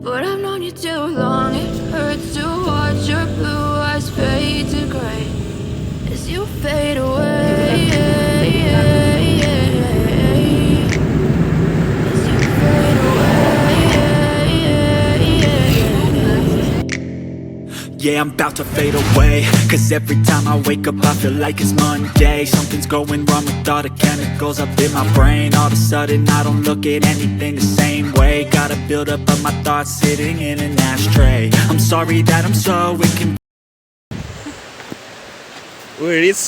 But I've known you too long. It hurts to watch your blue eyes fade to gray as you fade away. As you fade away. Yeah, I'm about to fade away. Cause every time I wake up I feel like it's Monday. Something's going wrong with all the chemicals up in my brain. All of a sudden I don't look at anything the same way. Got a build up of my thoughts sitting in an ashtray. I'm sorry that I'm so inconvenient. We reach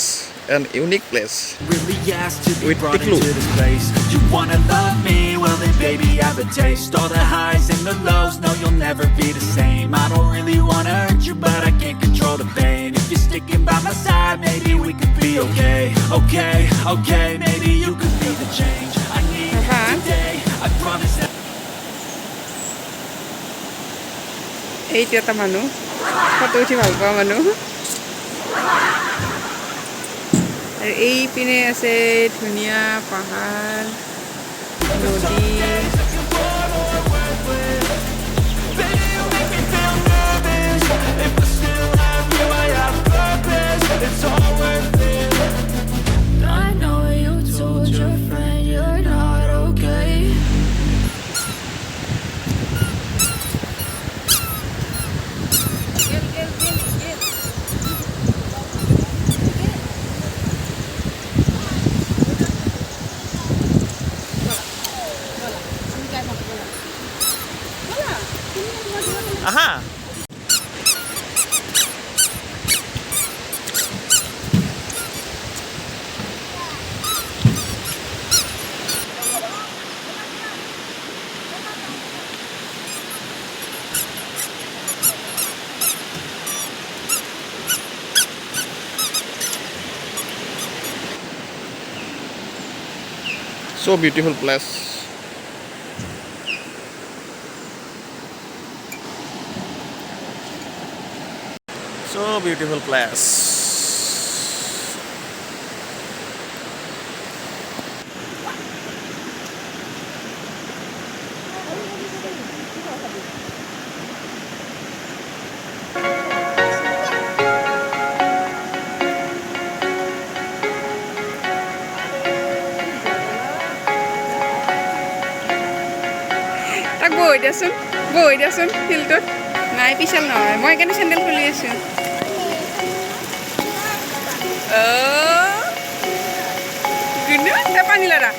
an unique place Really asked to be with brought Tiklu. into this place. You wanna love me? Well then baby I have a taste. All the highs and the lows, no you'll never be the same. I don't really wanna hurt you but I can't control the pain. If you're sticking by my side maybe we could be okay. Okay, maybe you could be the change I need today. I promise that. এইটো এটা মানুহ photo উঠি ভাল পোৱা মানুহ আৰু এই পিনে আছে ধুনীয়া পাহাৰ নদী I know you told your friend you're not okay. Aha! So beautiful place. So beautiful place. তাক বৈ দিয়াচোন ফিল্ডটোত নাই পিছল নহয় মই সেইকাৰণে চেণ্ডেল খুলি আছোঁ গুণু তই পানী লৰা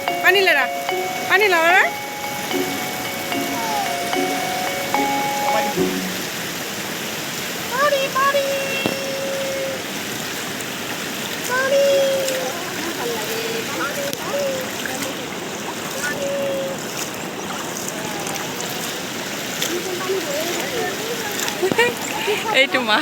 এইটো মা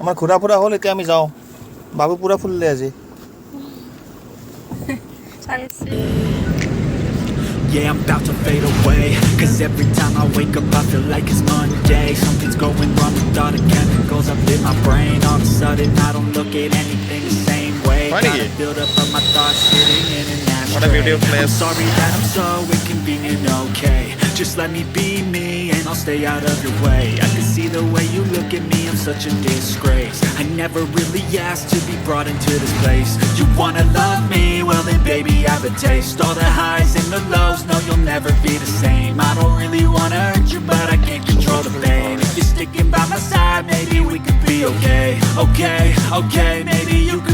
আমাৰ ঘূৰা ফুৰা হ'ল এতিয়া আমি যাওঁ বাবু পুৰা ফুলিলে আজি yeah, I'm about to fade away. Cause every time I wake up I feel like it's Monday. Something's going wrong with all the chemicals up in my brain. All of a sudden I don't look at anything the same way. Gotta build up of my thoughts sitting in an ashtray. What a beautiful place. I'm sorry that I'm so inconvenient, okay. Just let me be me and I'll stay out of your way. I can see the way you look at me, I'm such a disgrace. I never really asked to be brought into this place. You wanna love me? Well then baby I have a taste. All the highs and the lows, no you'll never be the same. I don't really wanna hurt you but I can't control the pain. If you're sticking by my side maybe we could be okay. Okay, okay, maybe you could